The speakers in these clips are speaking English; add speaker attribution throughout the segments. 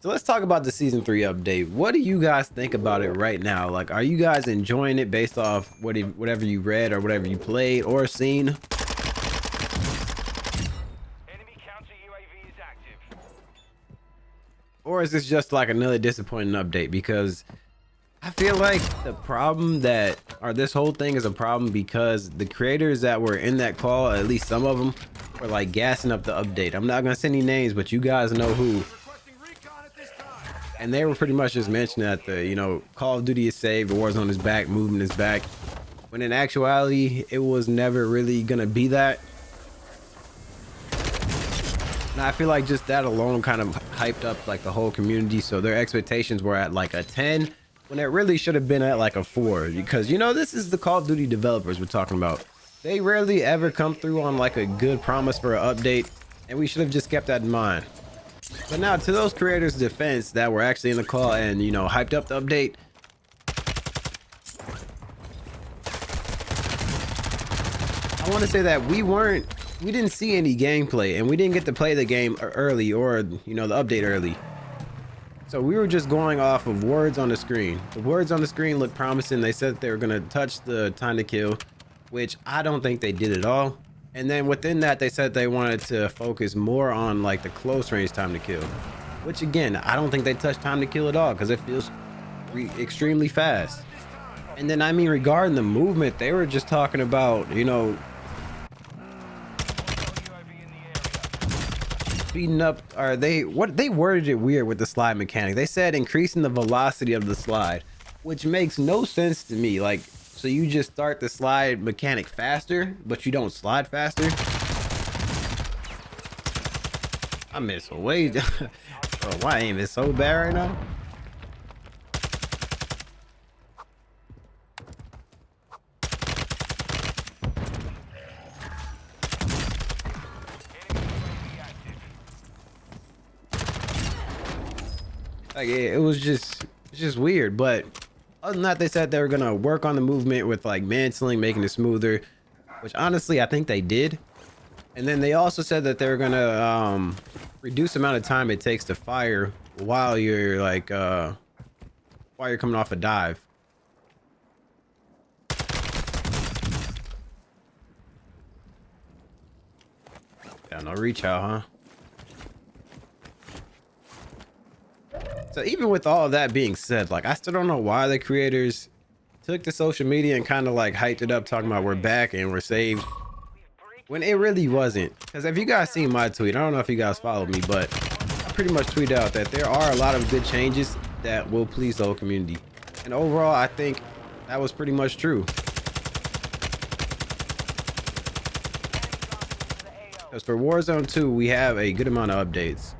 Speaker 1: So let's talk about the season 3 update. What do you guys think about it right now? Like, are you guys enjoying it based off whatever you read or whatever you played or seen?
Speaker 2: Enemy counter UAV is active.
Speaker 1: Or is this just like another disappointing update? Because I feel like the problem or this whole thing is a problem because the creators that were in that call, at least some of them, were like gassing up the update. I'm not gonna say any names, but you guys know who. And they were pretty much just mentioning that Call of Duty is saved, Warzone is back, movement is back. When in actuality, it was never really gonna be that. And I feel like just that alone kind of hyped up like the whole community. So their expectations were at like a 10 when it really should have been at like a 4. Because this is the Call of Duty developers we're talking about. They rarely ever come through on like a good promise for an update. And we should have just kept that in mind. But now, to those creators' defense that were actually in the call and, hyped up the update, I want to say that we didn't see any gameplay and we didn't get to play the game early or, the update early. So we were just going off of words on the screen. The words on the screen looked promising. They said they were going to touch the time to kill, which I don't think they did at all. And then within that, they said they wanted to focus more on like the close range time to kill, which again, I don't think they touched time to kill at all because it feels extremely fast. And then, I mean, regarding the movement, they were just talking about, speeding up, or they worded it weird with the slide mechanic. They said increasing the velocity of the slide, which makes no sense to me. Like, so you just start the slide mechanic faster, but you don't slide faster? I miss way. Bro, my aim is so bad right now. Like, it's just weird, but other than that, they said they were gonna work on the movement with like mantling, making it smoother, which honestly I think they did. And then they also said that they were gonna reduce the amount of time it takes to fire while you're coming off a dive. Yeah, no reach out, huh? So even with all of that being said, like, I still don't know why the creators took to social media and kind of like hyped it up, talking about we're back and we're saved, when it really wasn't. Because if you guys seen my tweet, I don't know if you guys followed me, but I pretty much tweeted out that there are a lot of good changes that will please the whole community. And overall, I think that was pretty much true. Because for Warzone 2, we have a good amount of updates.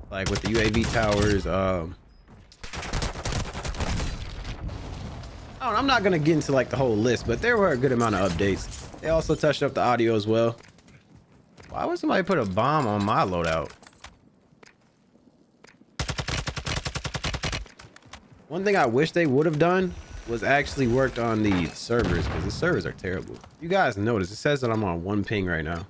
Speaker 1: Like with the UAV towers, I'm not gonna get into like the whole list, but there were a good amount of updates. They also touched up the audio as well. Why would somebody put a bomb on my loadout? One thing I wish they would have done was actually worked on the servers, because the servers are terrible. You guys notice it says that I'm on 1 ping right now.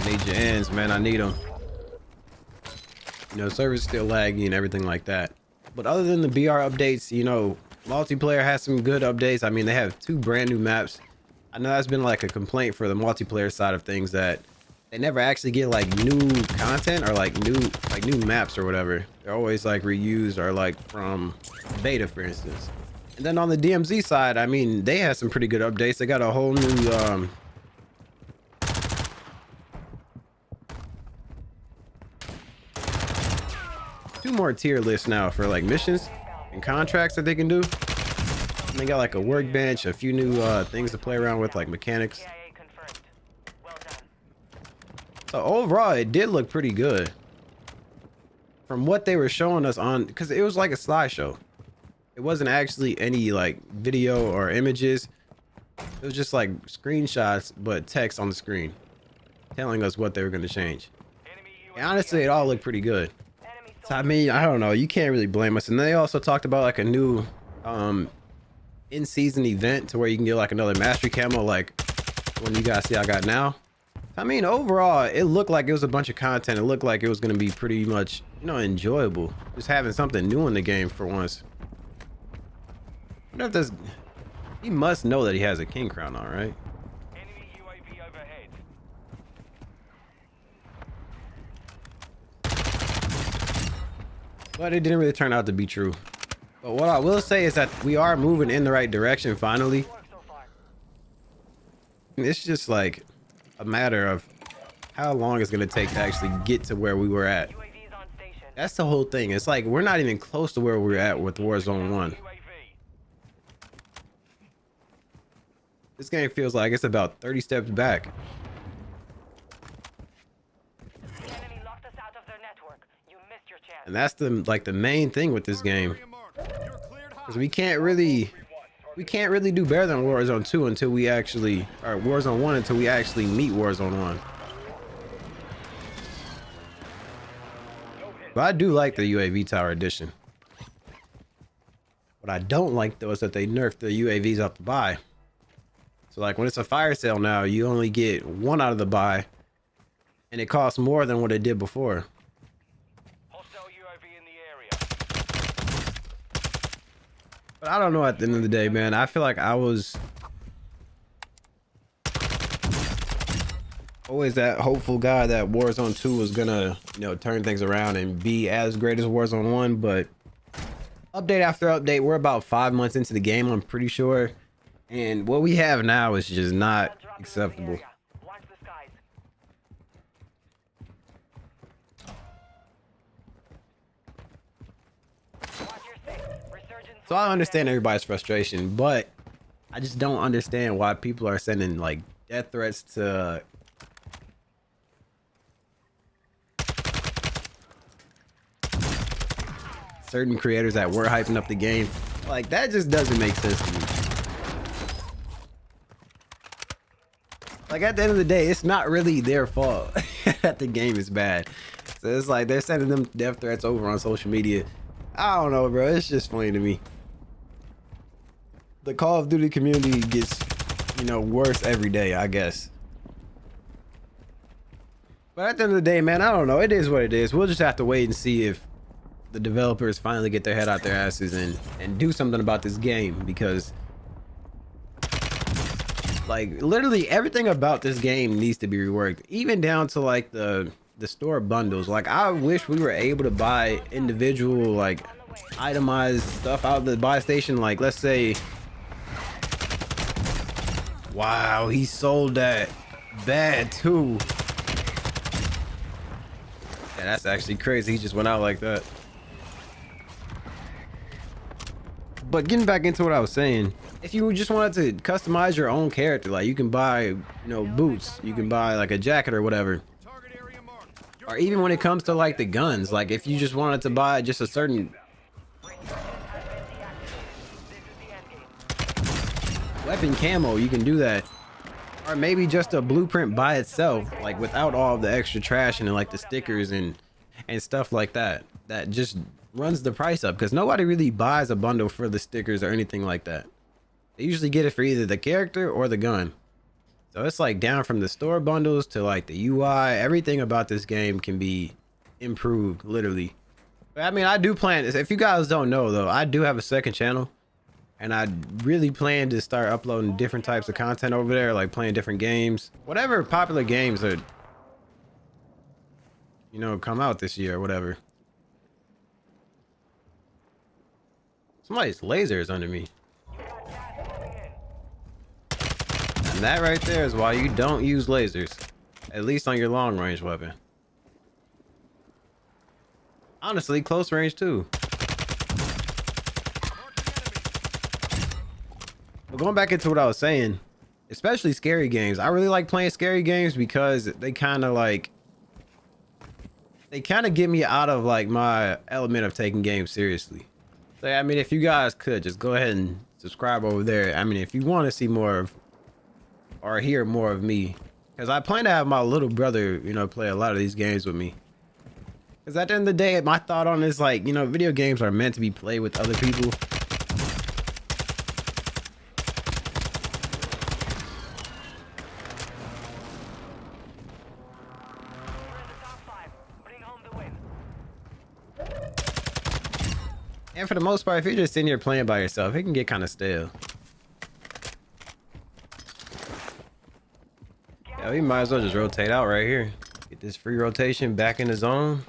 Speaker 1: Need your ends, man. I need them. Servers still laggy and everything like that. But other than the BR updates, multiplayer has some good updates. I mean, they have 2 brand new maps. I know that's been like a complaint for the multiplayer side of things, that they never actually get like new content or like new maps or whatever. They're always like reused or like from beta, for instance. And then on the DMZ side, I mean, they had some pretty good updates. They got a whole new 2 more tier lists now for like missions and contracts that they can do. And they got like a workbench, a few new things to play around with, like mechanics. So overall, it did look pretty good from what they were showing us on, because it was like a slideshow. It wasn't actually any like video or images. It was just like screenshots, but text on the screen telling us what they were going to change. And honestly, it all looked pretty good. So, I mean, I don't know. You can't really blame us. And they also talked about like a new in-season event to where you can get like another mastery camo. Like, One you guys see I got now. I mean, overall, it looked like it was a bunch of content. It looked like it was going to be pretty much, you know, enjoyable. Just having something new in the game for once. I wonder if this... He must know that he has a king crown on, right?
Speaker 2: Enemy UAV overhead.
Speaker 1: But it didn't really turn out to be true. But what I will say is that we are moving in the right direction finally. It's just like a matter of how long it's going to take to actually get to where we were at. That's the whole thing. It's like we're not even close to where we were at with Warzone 1. This game feels like it's about 30 steps back. And that's the main thing with this game. Because we can't really do better than Warzone 2 until we actually, or Warzone 1 until we actually meet Warzone 1. But I do like the UAV Tower Edition. What I don't like though is that they nerfed the UAVs off the buy. So like when it's a fire sale now, you only get one out of the buy, and it costs more than what it did before.
Speaker 2: Hostile UAV in the area.
Speaker 1: But I don't know, at the end of the day, man, I feel like I was always that hopeful guy that Warzone 2 was gonna, you know, turn things around and be as great as Warzone 1, but update after update, we're about 5 months into the game, I'm pretty sure. And what we have now is just not acceptable. So I understand everybody's frustration, but I just don't understand why people are sending like death threats to certain creators that were hyping up the game. Like, that just doesn't make sense to me. Like, at the end of the day, it's not really their fault that the game is bad. So it's like they're sending them death threats over on social media. I don't know, bro. It's just funny to me. The Call of Duty community gets, you know, worse every day, I guess. But at the end of the day, man, I don't know. It is what it is. We'll just have to wait and see if the developers finally get their head out their asses and do something about this game, because like literally everything about this game needs to be reworked, even down to like the store bundles. Like, I wish we were able to buy individual like itemized stuff out of the buy station. Like, let's say, wow, he sold that bad too. Yeah, that's actually crazy. He just went out like that. But getting back into what I was saying, if you just wanted to customize your own character, like you can buy, you know, boots, you can buy like a jacket or whatever. Or even when it comes to like the guns, like if you just wanted to buy just a certain weapon camo, you can do that. Or maybe just a blueprint by itself, like without all the extra trash and like the stickers and stuff like that. That just runs the price up, because nobody really buys a bundle for the stickers or anything like that. They usually get it for either the character or the gun. So it's like down from the store bundles to like the UI. Everything about this game can be improved, literally. But I mean, I do plan, if you guys don't know though, I do have a second channel, and I really plan to start uploading different types of content over there, like playing different games, whatever popular games are, you know, come out this year or whatever. Somebody's laser is under me. And that right there is why you don't use lasers, at least on your long range weapon. Honestly, close range too. But going back into what I was saying, especially scary games. I really like playing scary games because they kind of get me out of like my element of taking games seriously. So I mean, if you guys could just go ahead and subscribe over there. I mean, if you want to see more of or hear more of me, because I plan to have my little brother, you know, play a lot of these games with me. Because at the end of the day, my thought on this, like, you know, video games are meant to be played with other people. And for the most part, if you're just sitting here playing by yourself, it can get kind of stale. Yeah, we might as well just rotate out right here. Get this free rotation back in the zone.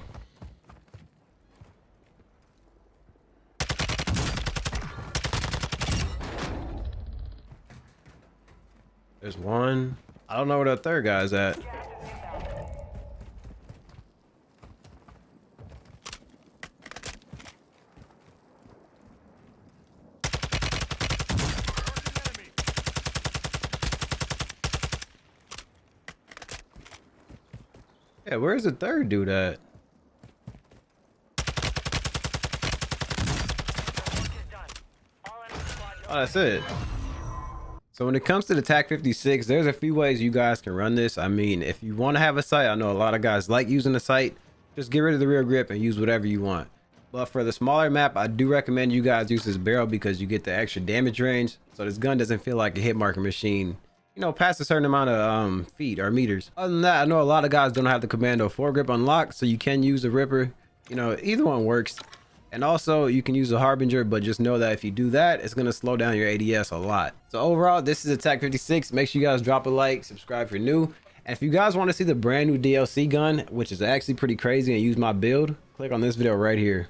Speaker 1: There's one. I don't know where the third guy's at. Yeah, where's the third dude at? Oh, that's it. So when it comes to the Taq-56, there's a few ways you guys can run this. I mean, if you want to have a sight, I know a lot of guys like using the sight. Just get rid of the rear grip and use whatever you want. But for the smaller map, I do recommend you guys use this barrel because you get the extra damage range. So this gun doesn't feel like a hit marker machine, you know, past a certain amount of feet or meters. Other than that, I know a lot of guys don't have the commando foregrip unlocked, so you can use the Ripper. You know, either one works. And also you can use the Harbinger, but just know that if you do that, it's going to slow down your ADS a lot. So overall, this is a Taq-56. Make sure you guys drop a like, subscribe for new. And if you guys want to see the brand new DLC gun, which is actually pretty crazy, and use my build, click on this video right here.